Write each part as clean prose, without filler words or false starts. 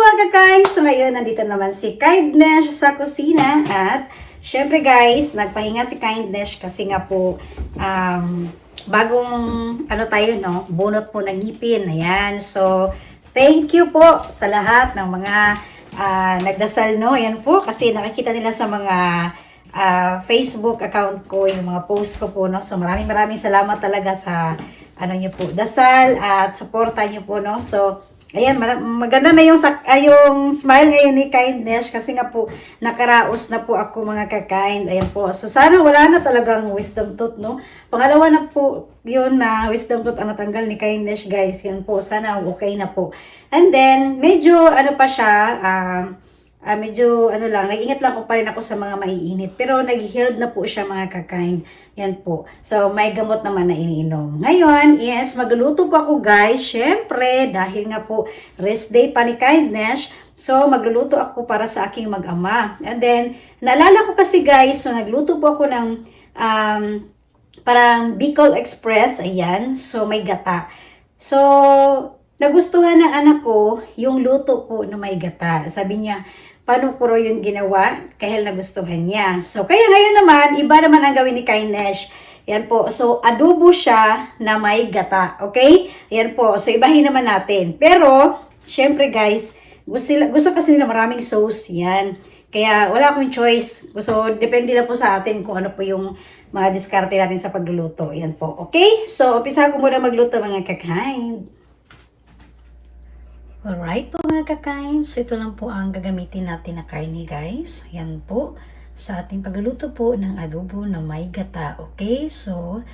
mga kakain! So ngayon, nandito naman si Kindness sa kusina at syempre guys, nagpahinga si Kindness kasi nga po bagong tayo no, bunot po ng ngipin. Ayan, so thank you po sa lahat ng mga nagdasal no. Ayan po, kasi nakikita nila sa mga Facebook account ko, yung mga post ko po no. So maraming salamat talaga sa niyo po, dasal at suporta niyo po no. So ayan, maganda na yung smile ngayon ni Kindness kasi nga po nakaraos na po ako mga kakain. Ayan po. So sana wala na talagang wisdom tooth, no? Pangalawa na po yun na wisdom tooth ang natanggal ni Kindness, guys. Yan po. Sana okay na po. And then, medyo pa siya, medyo lang, nag-ingat lang ko pa rin ako sa mga maiinit. Pero nag-healed na po siya mga kakain. Yan po. So, may gamot naman na iniinom. Ngayon, yes, magluluto po ako guys. Syempre, dahil nga po rest day pa ni Kindness. So, magluluto ako para sa aking mag-ama. And then, naalala ko kasi guys, so nagluto po ako ng parang Bicol Express. Ayan. So, may gata. So, nagustuhan ng anak ko yung luto po na may gata. Sabi niya, paano ko yung ginawa? Kahit nagustuhan niya. So, kaya ngayon naman, iba naman ang gawin ni Kindness. Yan po. So, adobo siya na may gata. Okay? Yan po. So, ibahin naman natin. Pero, syempre guys, gusto kasi nila maraming sauce. Yan. Kaya, wala akong choice. So, depende lang po sa atin kung ano po yung mga diskarte natin sa pagluluto. Yan po. Okay? So, umpisa ko muna magluto mga kakain. Alright po mga kakain, so ito lang po ang gagamitin natin na karne guys. Yan po, sa ating pagluluto po ng adobo na may gata. Okay, so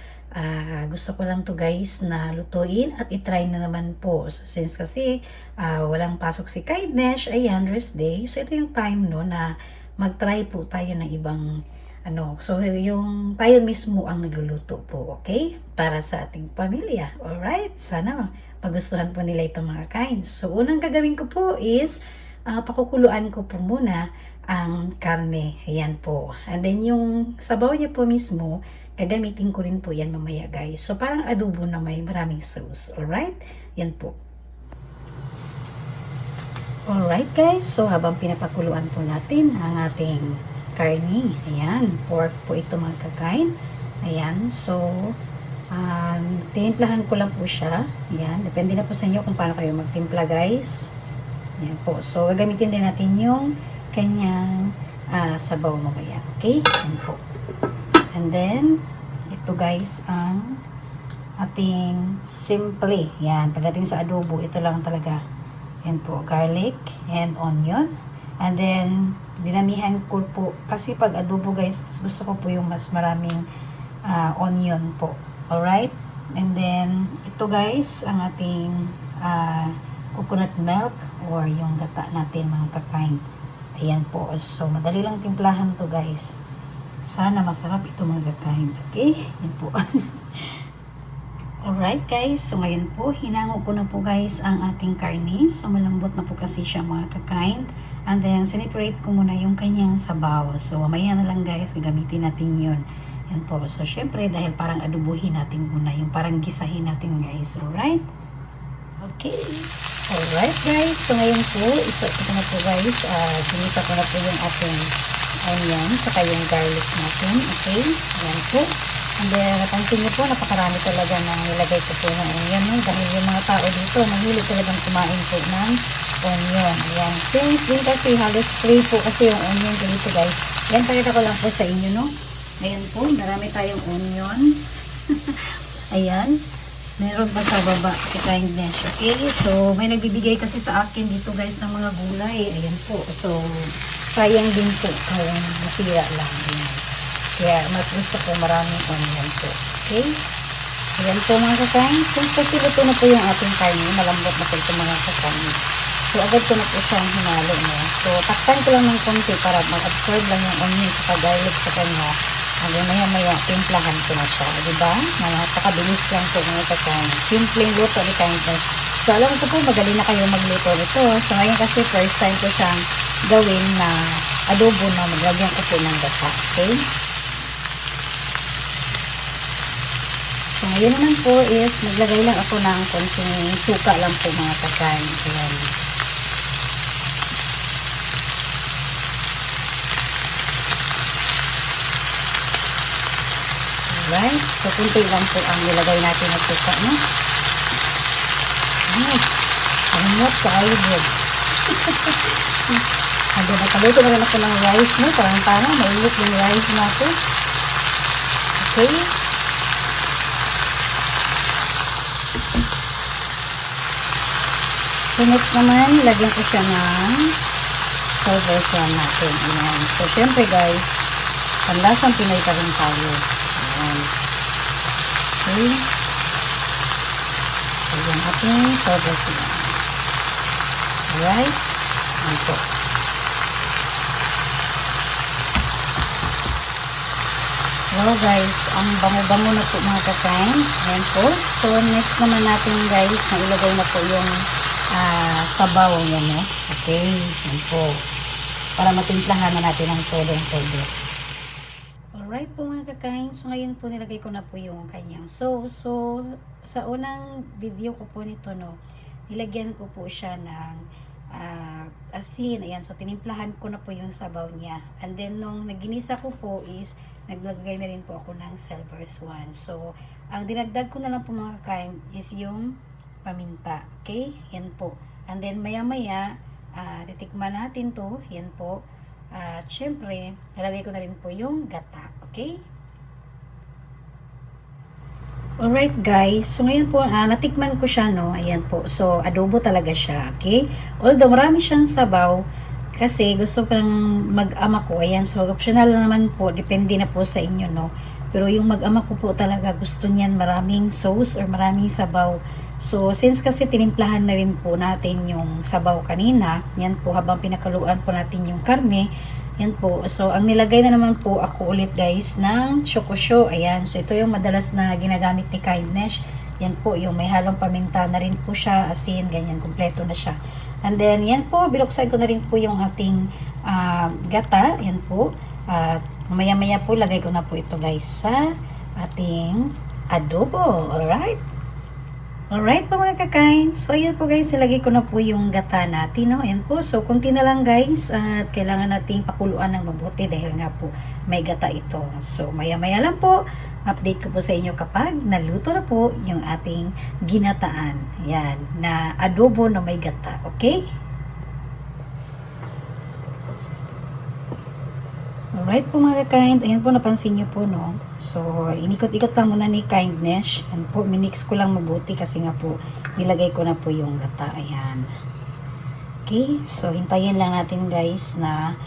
gusto ko lang to guys na lutuin at itry na naman po. So since kasi walang pasok si Kindness, ayan, rest day. So ito yung time no na mag-try po tayo ng ibang so yung tayo mismo ang nagluluto po, okay? Para sa ating pamilya. Alright, sana magustuhan po nila itong mga kain. So, unang gagawin ko po is, pakukuluan ko po muna ang karne. Ayan po. And then, yung sabaw niya po mismo, gagamitin ko rin po yan mamaya, guys. So, parang adobo na may maraming sauce. Alright? Yan po. Alright, guys. So, habang pinapakuluan po natin ang ating karne. Ayan. Pork po ito mga kakain. Ayan. So, tinimplahan ko lang po siya. Yan. Depende na po sa inyo kung paano kayo magtimpla guys. Yan po. So, gagamitin din natin yung kanyang sabaw mamaya. Okay? Yan po. And then, ito guys ang ating simple. Yan. Pagdating sa adobo, ito lang talaga. Yan po. Garlic and onion. And then, dinamihan ko po. Kasi pag adobo guys, mas gusto ko po yung mas maraming onion po. Alright? And then, ito guys, ang ating coconut milk or yung gata natin mga kakain. Ayan po. So, madali lang timplahan to guys. Sana masarap ito mga kakain. Okay? Yan po. Alright guys. So, ngayon po, hinango ko na po guys ang ating karne. So, malambot na po kasi siya mga kakain. And then, siniperate ko muna yung kanyang sabaw. So, mamaya na lang guys, gagamitin natin yun. Yan po. So, syempre, dahil parang adubuhin natin muna, yung parang gisahin natin guys. Alright? Okay. Alright guys. So, ngayon po, ito na po guys. Sinisa ko na po yung ating onion, saka yung garlic natin. Okay? Yan po. And then, napansin niyo po, napakarami talaga na nilagay ko po ng onion. No? Dahil yung mga tao dito, mahilig talagang kumain po ng onion. Ayan. Since din kasi halos free po kasi yung onion dito guys. Yan, pakita ko lang po sa inyo, no? Ayan po, marami tayong onion. Ayan. Meron pa sa baba si Kindness. Okay, so may nagbibigay kasi sa akin dito guys ng mga gulay. Ayan po. So, sayang din po kung masira lang. Ayan. Kaya mas gusto ko maraming onion po. Okay. Ayan po mga kakain. Since kasi luto na po yung ating karne, malambot na po ito mga kakain. So, agad ko na po siyang hinalo. No? So, takpan ko lang ng konti para mag-absorb lang yung onion at garlic sa kanya. Hanggang maya timplahan ko na siya. Diba? Napakabilis lang po mga kakain. Simpleng luto ni Kindness. So, alam ko po, magaling na kayo magluto nito. So, ngayon kasi first time ko siyang gawin na adobo na maglagyan ko po ng gata. Okay? So, ngayon naman po is maglagay lang ako ng konting suka lang po mga kakain. Ayan. Right? So, kunti lang po ang nilagay natin na suka, no? Ay, alamot ka ayod. Hanggang nakaluto na rin ako ng rice, no? Parang mainit yung rice natin. Okay? So, next naman, lagyan ko siya ng silver swan natin. Ayan. So, syempre guys, panlasang Pinoy pa rin tayo. Ayan. Okay. So, yung ating silver swan. Alright. Ayan po. Well guys, ang bango-bango na po mga kakain. Ayan po. So, next naman natin guys, na ilagay na po yung sabaw yan, no? Okay. Ayan po. Para matimplahan na natin ang todo. Alright po mga kakain. So, ngayon po nilagay ko na po yung kanyang sauce. So, sa unang video ko po nito, no, nilagyan ko po siya ng asin. Ayan. So, tinimplahan ko na po yung sabaw niya. And then, nung naginisa ko po is naglagay na rin po ako ng silver swan. So, ang dinagdag ko na lang po mga kakain is yung paminta. Okay? Yan po. And then, maya-maya, titikman natin to. Yan po. At, syempre, nalagay ko na rin po yung gata. Okay? Alright, guys. So, ngayon po, natikman ko siya, no? Ayan po. So, adobo talaga siya. Okay? Although, marami siyang sabaw, kasi gusto ko lang mag-ama ko. Ayan, so optional naman po. Depende na po sa inyo, no? Pero yung mag-ama ko po talaga gusto niyan maraming sauce or maraming sabaw. So, since kasi tinimplahan na rin po natin yung sabaw kanina, yan po habang pinakaluan po natin yung karne, yan po. So, ang nilagay na naman po ako ulit guys ng shokosho. Ayan, so ito yung madalas na ginagamit ni Kindness. Yan po, yung may halong paminta na rin po siya, asin, ganyan, kompleto na siya. And then, yan po, binuksan ko na rin po yung ating gata. Yan po. At maya-maya po, lagay ko na po ito guys sa ating adobo. Alright? Alright po mga kakain. So, ayan po guys, ilagay ko na po yung gata natin. No? Ayan po. So, kunti na lang guys. At kailangan nating pakuluan ng mabuti dahil nga po may gata ito. So, maya-maya lang po. Update ko po sa inyo kapag naluto na po yung ating ginataan. Yan, na adobo na may gata. Okay? Alright po mga kakain. Ayan po, napansin nyo po, no? So, inikot-ikot lang muna ni Kindness. Ayan po, minix ko lang mabuti kasi nga po, nilagay ko na po yung gata. Ayan. Okay? So, hintayin lang natin guys na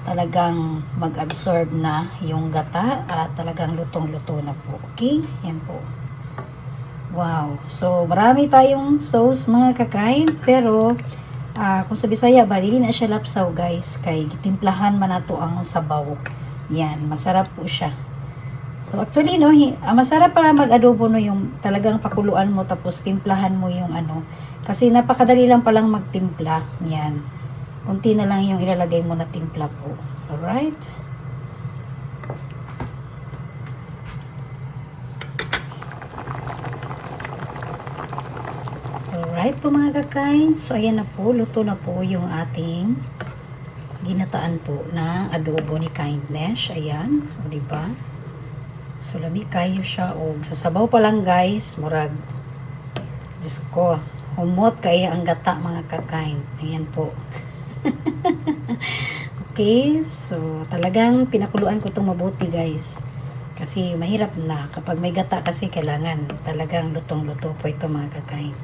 talagang mag-absorb na yung gata at talagang lutong-luto na po. Okay? Yan po. Wow. So, marami tayong sauce mga kakain. Pero, kung sa Bisaya ba, hindi na siya lapsaw guys. Kay gitimplahan man nato ang sabaw. Yan. Masarap po siya. So, actually, no, masarap pala mag-adobo, no, yung talagang pakuluan mo tapos timplahan mo yung ano. Kasi napakadali lang palang magtimpla. Yan. Kunti na lang yung ilalagay mo na timpla po. Alright? Alright po mga kakain. So, ayan na po. Luto na po yung ating ginataan po na adobo ni Kindness. Ayan. O, diba? So, lami kayo siya. O, sasabaw pa lang guys. Murag. Diyos ko. Humot kaya ang gata mga kakain. Ayan po. Okay, so talagang pinakuluan ko itong mabuti guys kasi mahirap na kapag may gata kasi kailangan talagang lutong-luto po ito mga kakain.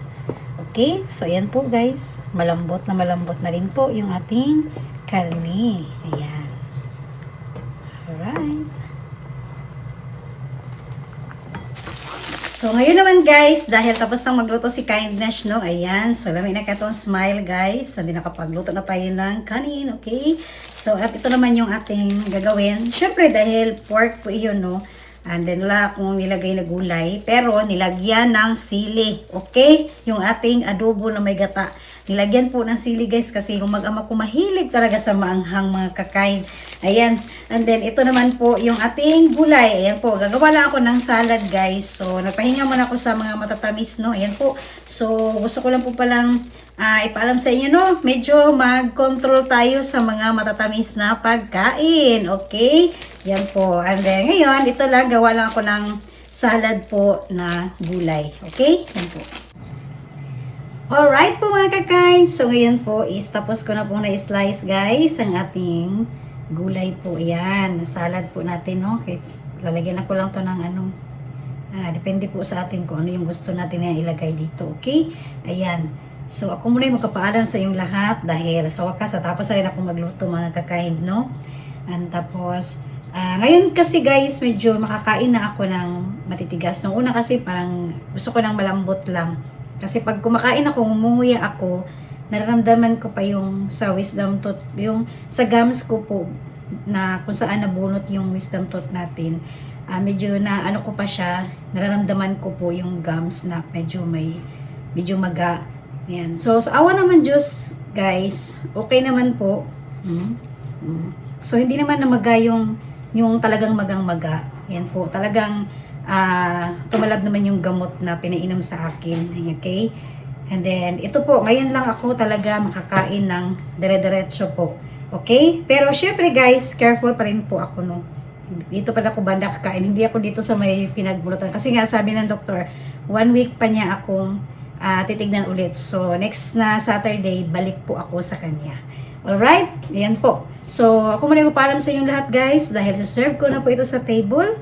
Okay, so ayan po guys, malambot na rin po yung ating karne. Ayan. Alright. So, ngayon naman guys, dahil tapos nang magluto si Kindness, no? Ayan. So, lamig na katong smile guys. Hindi nakapagluto na tayo ng kanin, okay? So, at ito naman yung ating gagawin. Siyempre, dahil pork po iyon, no? And then, wala akong nilagay na gulay. Pero, nilagyan ng sili, okay? Yung ating adobo na may gata. Nilagyan po ng sili guys kasi yung mag-ama ko mahilig talaga sa maanghang mga kakain. Ayan. And then, ito naman po yung ating gulay. Ayan po. Gagawa lang ako ng salad guys. So, nagpahinga muna ako sa mga matatamis, no? Ayan po. So, gusto ko lang po palang ipaalam sa inyo, no? Medyo mag-control tayo sa mga matatamis na pagkain. Okay? Yan po. And then, ngayon, ito lang. Gawa lang ako ng salad po na gulay. Okay? Yan po. Alright po mga kakain. So ngayon po is tapos ko na po na-slice guys ang ating gulay po. Ayan. Salad po natin. No? Okay. Lalagyan na ko lang to ng depende po sa atin kung ano yung gusto natin na ilagay dito. Okay? Ayan. So, ako muna yung magpapaalam sa inyong lahat dahil sa wakas, tapos na rin ako magluto mga kakain, no? And tapos, ngayon kasi guys, medyo makakain na ako ng matitigas. Nung una kasi parang gusto ko ng malambot lang. Kasi pag kumakain ako, umunguya ako, nararamdaman ko pa yung sa wisdom tooth, yung sa gums ko po, na kung saan nabunot yung wisdom tooth natin. Medyo na ano ko pa siya, nararamdaman ko po yung gums na medyo maga. Yan. So, sa awa naman Diyos, guys, okay naman po. So, hindi naman namaga yung talagang magang-maga. Yan po, talagang tumalab naman yung gamot na pinainom sa akin. Okay? And then, ito po, ngayon lang ako talaga makakain ng dire-diretso po. Okay? Pero, syempre guys, careful pa rin po ako, no? Dito pa ako banda kakain. Hindi ako dito sa may pinagbulutan. Kasi nga sabi ng doktor, 1 week pa niya akong titignan ulit. So, next na Saturday, balik po ako sa kanya. Alright? Ayan po. So, ako muna magpaalam sa inyong lahat guys. Dahil serve ko na po ito sa table.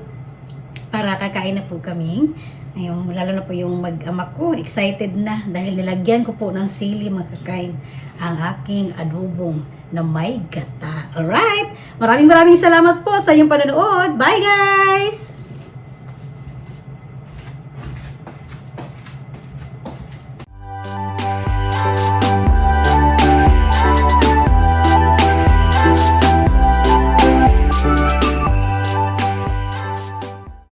Para kakain na po kami. Ayun, lalo na po yung mag-ama ko. Excited na. Dahil nilagyan ko po ng sili magkakain ang aking adobong na may gata. Alright? Maraming salamat po sa inyong panonood. Bye guys!